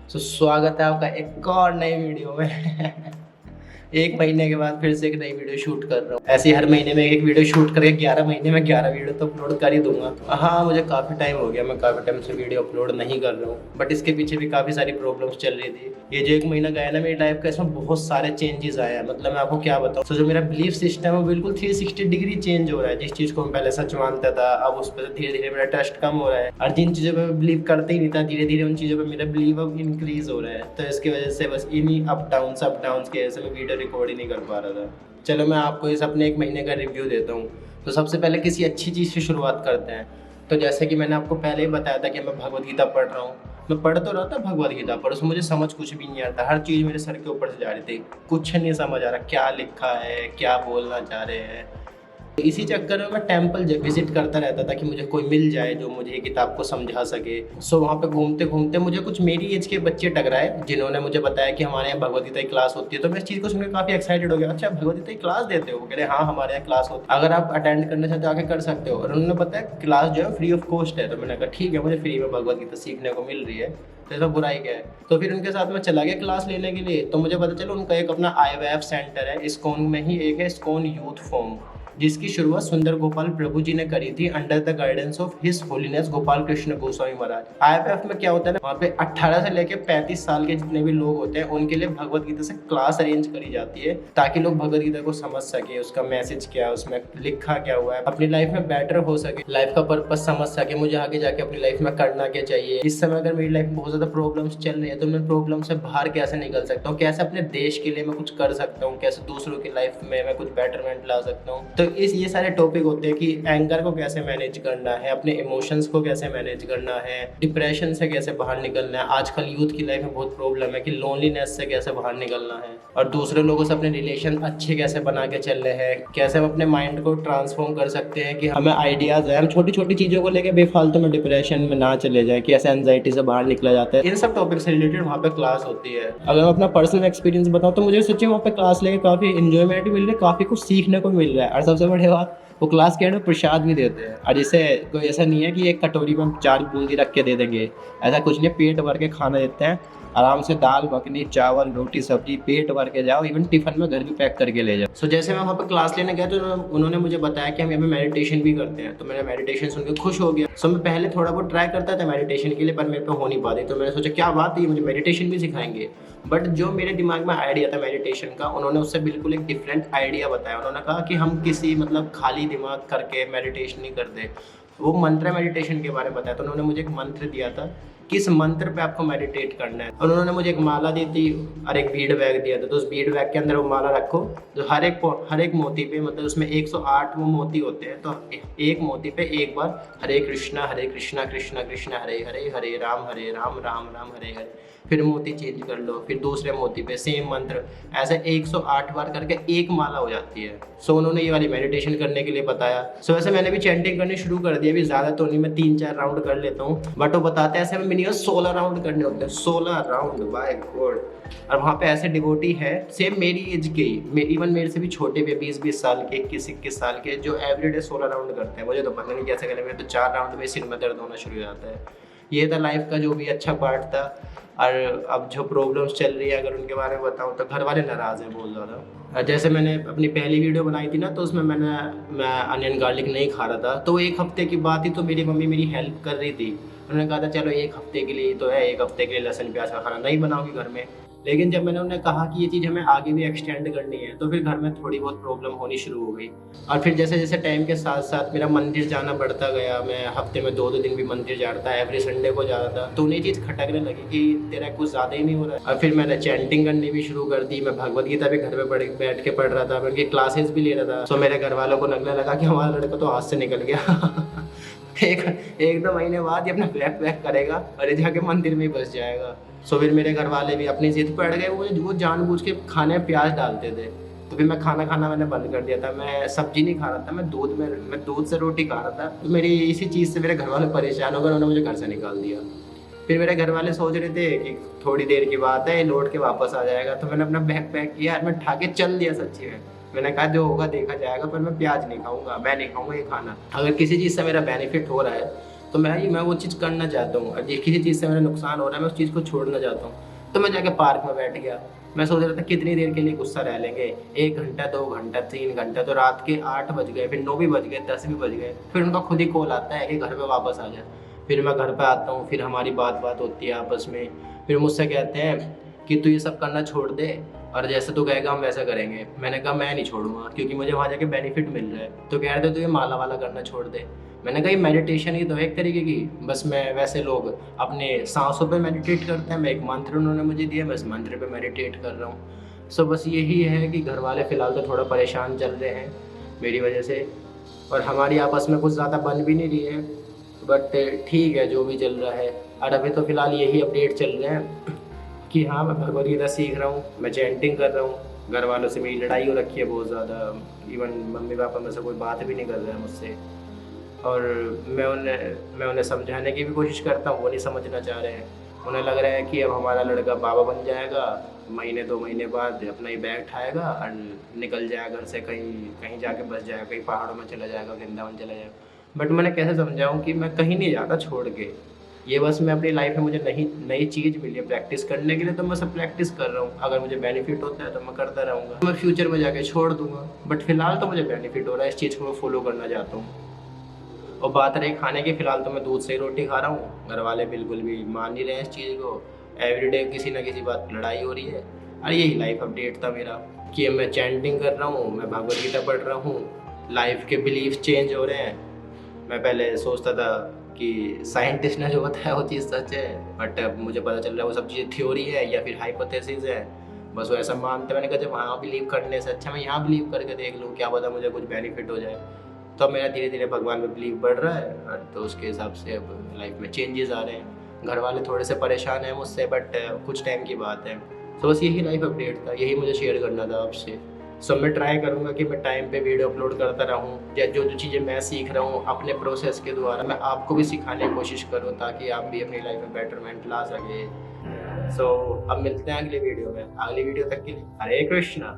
स्वागत है आपका एक और नई वीडियो में। एक महीने के बाद फिर से एक नई वीडियो शूट कर रहा हूँ। ऐसे ही हर महीने में एक वीडियो शूट करके 11 महीने में 11 वीडियो तो अपलोड कर ही दूंगा। हाँ, मुझे काफ़ी टाइम हो गया, मैं काफ़ी टाइम से वीडियो अपलोड नहीं कर रहा हूँ, बट इसके पीछे भी काफ़ी सारी प्रॉब्लम्स चल रही थी। ये जो एक महीना गया ना मेरी लाइफ का, इसमें बहुत सारे चेंजेस आए हैं। मतलब मैं आपको क्या बताऊँ, तो जो मेरा बिलीफ सिस्टम है वो बिल्कुल 360 डिग्री चेंज हो रहा है। जिस चीज़ को मैं पहले सच मानता था, अब उस पर धीरे धीरे मेरा ट्रस्ट कम हो रहा है, और जिन चीज़ों पर मैं बिलीव करते ही नहीं था, धीरे धीरे उन चीज़ों पर मेरा बिलीव अब इंक्रीज हो रहा है। तो इसकी वजह से बस इन्हीं अप डाउन की वजह से मैं वीडियो रिकॉर्ड ही नहीं कर पा रहा था। चलो मैं आपको इस अपने एक महीने का रिव्यू देता हूँ। तो सबसे पहले किसी अच्छी चीज़ से शुरुआत करते हैं। तो जैसे कि मैंने आपको पहले ही बताया था कि मैं भगवद गीता पढ़ रहा हूँ। मैं पढ़ तो रहा था भगवद गीता, पर उसमें मुझे समझ कुछ भी नहीं आता। हर चीज़ मेरे सर के ऊपर से जा रही थी, कुछ नहीं समझ आ रहा क्या लिखा है, क्या बोलना चाह रहे हैं। तो इसी चक्कर में मैं टेम्पल विजिट करता रहता था कि मुझे कोई मिल जाए जो मुझे ये किताब को समझा सके। सो वहाँ पे घूमते घूमते मुझे कुछ मेरी एज के बच्चे टकराए, जिन्होंने मुझे बताया कि हमारे यहाँ भगवद गीता की क्लास होती है। तो मैं इस चीज़ को सुनकर काफ़ी एक्साइटेड हो गया। अच्छा, भगवद गीता की क्लास देते हो? वो कह रहे हाँ, हमारे यहाँ क्लास होती है, अगर आप अटेंड करना चाहते हो आके कर सकते हो। और उन्होंने बताया क्लास जो है फ्री ऑफ कॉस्ट है। तो मैंने कहा ठीक है, मुझे फ्री में भगवद गीता सीखने को मिल रही है, तो ऐसा बुराई क्या है। तो फिर उनके साथ मैं चला गया क्लास लेने के लिए। तो मुझे पता चला उनका एक अपना IVF सेंटर है, इस्कॉन में ही एक है, इस्कॉन यूथ फॉर्म, जिसकी शुरुआत सुंदर गोपाल प्रभु जी ने करी थी under the guidance of his holiness Gopal Krishna Goswami Maharaj. IVF में क्या होता है ना, वहाँ पे 18 से लेकर 35 साल के जितने भी लोग होते हैं उनके लिए भगवद गीता से क्लास अरेंज करी जाती है, ताकि लोग भगवद गीता को समझ सके, उसका मैसेज क्या है, उसमें लिखा क्या हुआ है, अपनी लाइफ में बेटर हो सके, लाइफ का पर्पस समझ सके, मुझे आगे जाके अपनी लाइफ में करना क्या चाहिए। इस समय अगर मेरी लाइफ में बहुत ज़्यादा प्रॉब्लम्स चल रही है तो मैं प्रॉब्लम से बाहर कैसे निकल सकता हूँ, कैसे अपने देश के लिए मैं कुछ कर सकता हूँ, कैसे दूसरों की लाइफ में मैं कुछ बेटरमेंट ला सकता हूँ। तो ये सारे टॉपिक होते हैं कि एंगर को कैसे मैनेज करना है, अपने इमोशंस को कैसे मैनेज करना है, डिप्रेशन से कैसे बाहर निकलना है। आजकल यूथ की लाइफ में बहुत प्रॉब्लम है कि लोनलीनेस से कैसे बाहर निकलना है, और दूसरे लोगों से अपने रिलेशन अच्छे कैसे बना के चल रहे हैं, कैसे हम अपने माइंड को ट्रांसफॉर्म कर सकते हैं कि हमें आइडियाज़ है, हम छोटी छोटी चीज़ों को लेकर बेफालतू में डिप्रेशन में ना चले जाए, कि ऐसे एंजाइटी से बाहर निकला जाता है। इन सब टॉपिक से रिलेटेड वहाँ पे क्लास होती है। अगर मैं अपना पर्सनल एक्सपीरियंस बताऊँ तो मुझे सच्ची वहाँ पे क्लास लेके काफ़ी इन्जॉयमेंट भी मिल रहा है, काफ़ी कुछ सीखने को मिल रहा है, और सबसे बड़ी बात वो क्लास के एंड में प्रसाद भी देते हैं। और जैसे कोई ऐसा नहीं है कि एक कटोरी में हम 4 बूंदी रख के दे देंगे, ऐसा कुछ नहीं, पेट भर के खाना देते हैं आराम से। दाल मखनी चावल रोटी सब्जी पेट भर के जाओ, इवन टिफिन में घर भी पैक करके ले जाओ। सो जैसे मैं वहाँ पे क्लास लेने गया तो उन्होंने मुझे बताया कि हम यहाँ पे मेडिटेशन भी करते हैं। तो मैंने मेडिटेशन सुन के खुश हो गया। सो मैं पहले थोड़ा बहुत ट्राई करता था मेडिटेशन के लिए, पर मेरे पे हो नहीं पाती। तो मैंने सोचा क्या बात है, ये मुझे मेडिटेशन भी सिखाएंगे। बट जो मेरे दिमाग में आइडिया था मेडिटेशन का, उन्होंने उससे बिल्कुल एक डिफरेंट आइडिया बताया। उन्होंने कहा कि हम किसी मतलब खाली दिमाग करके मेडिटेशन नहीं करते, वो मंत्र मेडिटेशन के बारे में बताया। तो उन्होंने मुझे एक मंत्र दिया था, किस मंत्र पे आपको मेडिटेट करना है। और उन्होंने मुझे एक माला दी थी और एक बीड बैग दिया था। तो उस बीड बैग के अंदर वो माला रखो, तो हर एक मोती पे, मतलब उसमें 108 वो मोती होते हैं, तो एक मोती पे एक बार हरे कृष्णा कृष्णा कृष्णा हरे हरे, हरे राम राम राम हरे हरे। फिर मोती चेंज कर लो, फिर दूसरे मोती पे सेम मंत्र, ऐसे 108 बार करके एक माला हो जाती है। सो उन्होंने ये वाली मेडिटेशन करने के लिए बताया। सो वैसे मैंने भी चैंटिंग करनी शुरू कर दी। अभी ज़्यादा तो नहीं, मैं 3-4 राउंड कर लेता हूँ, बट वो बताते हैं ऐसे में मिनिमम 16 राउंड करने होते हैं। 16 राउंड, बाय गॉड। और वहाँ पे ऐसे डिवोटी है सेम मेरी एज के ही, इवन मेरे से भी छोटे भी, 20-20 साल के, 21-21 साल के, जो एवरीडे 16 राउंड करते हैं। मुझे तो पता नहीं कैसे करें, मेरे तो 4 राउंड में सिर में दर्द होना शुरू हो जाता है। ये था लाइफ का जो भी अच्छा पार्ट था। और अब जो प्रॉब्लम्स चल रही है अगर उनके बारे में बताऊँ तो घर वाले नाराज़ हैं बहुत ज़्यादा। जैसे मैंने अपनी पहली वीडियो बनाई थी ना, तो उसमें मैं अनियन गार्लिक नहीं खा रहा था। तो 1 हफ्ते की बात थी, तो मेरी मम्मी मेरी हेल्प कर रही थी। उन्होंने कहा था चलो 1 हफ्ते के लिए तो है, 1 हफ्ते के लिए लहसुन प्याज का खाना नहीं बनाऊंगी घर में। लेकिन जब मैंने उन्हें कहा कि ये चीज़ हमें आगे भी एक्सटेंड करनी है, तो फिर घर में थोड़ी बहुत प्रॉब्लम होनी शुरू हो गई। और फिर जैसे जैसे टाइम के साथ साथ मेरा मंदिर जाना बढ़ता गया, मैं हफ्ते में 2-2 दिन भी मंदिर जा रहा था, एवरी संडे को जा रहा था। तो उन्हें चीज़ खटकने लगी कि तेरा कुछ ज़्यादा ही नहीं हो रहा है। और फिर मैंने चैंटिंग करनी भी शुरू कर दी। मैं भगवद गीता भी घर में बैठ के पढ़ रहा था, मैं उनकी क्लासेस भी ले रहा था। तो मेरे घर वालों को लगने लगा कि हमारा लड़का तो हाथ से निकल गया। एक 2 महीने बाद ये अपना बैग पैक करेगा और ये जाके मंदिर में ही बस जाएगा। सो फिर मेरे घर वाले भी अपनी जिद पे अड़ गए। वो जानबूझ के खाने में प्याज डालते थे, तो फिर मैं खाना खाना मैंने बंद कर दिया था। मैं सब्जी नहीं खा रहा था, मैं दूध से रोटी खा रहा था। तो मेरी इसी चीज़ से मेरे घर वाले परेशान हो गए, उन्होंने मुझे घर से निकाल दिया। फिर मेरे घर वाले सोच रहे थे कि थोड़ी देर की बात है, लौट के वापस आ जाएगा। तो मैंने अपना बैग पैक किया, मैं उठा के चल दिया सच्ची में। मैंने कहा जो होगा देखा जाएगा, पर मैं प्याज नहीं खाऊंगा, मैं नहीं खाऊंगा ये खाना। अगर किसी चीज़ से मेरा बेनिफिट हो रहा है तो मैं वो चीज़ करना चाहता हूँ, और किसी चीज़ से मेरा नुकसान हो रहा है, मैं उस चीज़ को छोड़ना चाहता हूँ। तो मैं जाके पार्क में बैठ गया। मैं सोच रहा था कितनी देर के लिए गुस्सा रह लेंगे, 1 घंटा, 2 घंटा, 3 घंटा। तो रात के 8 बज गए, फिर 9 भी बज गए, 10 भी बज गए। फिर उनका खुद ही कॉल आता है कि घर पे वापस आ जा। फिर मैं घर पे आता हूँ, फिर हमारी बात होती है आपस में। फिर मुझसे कहते हैं कि तू ये सब करना छोड़ दे, और जैसे तू कहेगा हम वैसा करेंगे। मैंने कहा मैं नहीं छोड़ूंगा, क्योंकि मुझे वहाँ जाके बेनिफिट मिल रहा है। तो कह रहे थे तू ये माला वाला करना छोड़ दे। मैंने कहा ये मेडिटेशन ही तो है एक तरीके की, बस मैं वैसे लोग अपने सांसों पे मेडिटेट करते हैं, मैं एक मंत्र उन्होंने मुझे दिया, मैं इस मंत्र पे मेडिटेट कर रहा हूँ। सो बस यही है कि घर वाले फ़िलहाल तो थोड़ा परेशान चल रहे हैं मेरी वजह से, और हमारी आपस में कुछ ज़्यादा बन भी नहीं रही है। बट ठीक है जो भी चल रहा है। और अभी तो फ़िलहाल यही अपडेट चल रहे हैं कि हाँ मैं भगवद गीता सीख रहा हूँ, मैं चैंटिंग कर रहा हूँ। घर वालों से मेरी लड़ाई हो रखी है बहुत ज़्यादा, इवन मम्मी पापा में से कोई बात भी नहीं कर रहे हैं मुझसे। और मैं उन्हें समझाने की भी कोशिश करता हूँ, वो नहीं समझना चाह रहे हैं। उन्हें लग रहा है कि अब हमारा लड़का बाबा बन जाएगा, महीने 2 महीने बाद अपना ही बैग उठाएगा और निकल जाएगा घर से, कहीं कहीं जाके बस जाएगा, कहीं पहाड़ों में चला जाएगा, वृंदावन चला जाएगा। बट मैंने कैसे समझाऊँ कि मैं कहीं नहीं जाता छोड़ के, ये बस मैं अपनी लाइफ में मुझे नई चीज़ मिली है प्रैक्टिस करने के लिए, तो मैं सब प्रैक्टिस कर रहा हूँ। अगर मुझे बेनिफिट होता है तो मैं करता रहूँगा, मैं फ्यूचर में जाके छोड़ दूँगा। बट फिलहाल तो मुझे बेनिफिट हो रहा है, इस चीज़ को मैं फॉलो करना चाहता हूँ। और बात रही खाने की, फ़िलहाल तो मैं दूध से ही रोटी खा रहा हूँ। घर वाले बिल्कुल भी मान नहीं रहे हैं इस चीज़ को, एवरीडे किसी ना किसी बात लड़ाई हो रही है। और यही लाइफ अपडेट था मेरा कि मैं चैंटिंग कर रहा हूँ, मैं भगवद गीता पढ़ रहा हूँ, लाइफ के बिलीफ चेंज हो रहे हैं। मैं पहले सोचता था कि साइंटिस्ट ने जो बताया वो चीज़ सच है, बट अब मुझे पता चल रहा है वो सब चीज़ें थ्योरी है या फिर हाइपोथेसिस है, बस वो ऐसा मानते। मैंने कहा जब वहाँ बिलीव करने से अच्छा मैं यहाँ बिलीव करके देख लूँ, क्या पता मुझे कुछ बेनिफिट हो जाए। तो अब मेरा धीरे धीरे भगवान में बिलीव बढ़ रहा है, और तो उसके हिसाब से अब लाइफ में चेंजेस आ रहे हैं। घर वाले थोड़े से परेशान हैं मुझसे, बट कुछ टाइम की बात है। तो बस यही लाइफ अपडेट था, यही मुझे शेयर करना था आपसे। सो मैं ट्राई करूँगा कि मैं टाइम पे वीडियो अपलोड करता रहूँ, या जो जो चीज़ें मैं सीख रहा हूँ अपने प्रोसेस के द्वारा मैं आपको भी सिखाने की कोशिश करूँ, ताकि आप भी अपनी लाइफ में बेटरमेंट ला सके। सो अब मिलते हैं अगली वीडियो में। अगली वीडियो तक के लिए हरे कृष्णा।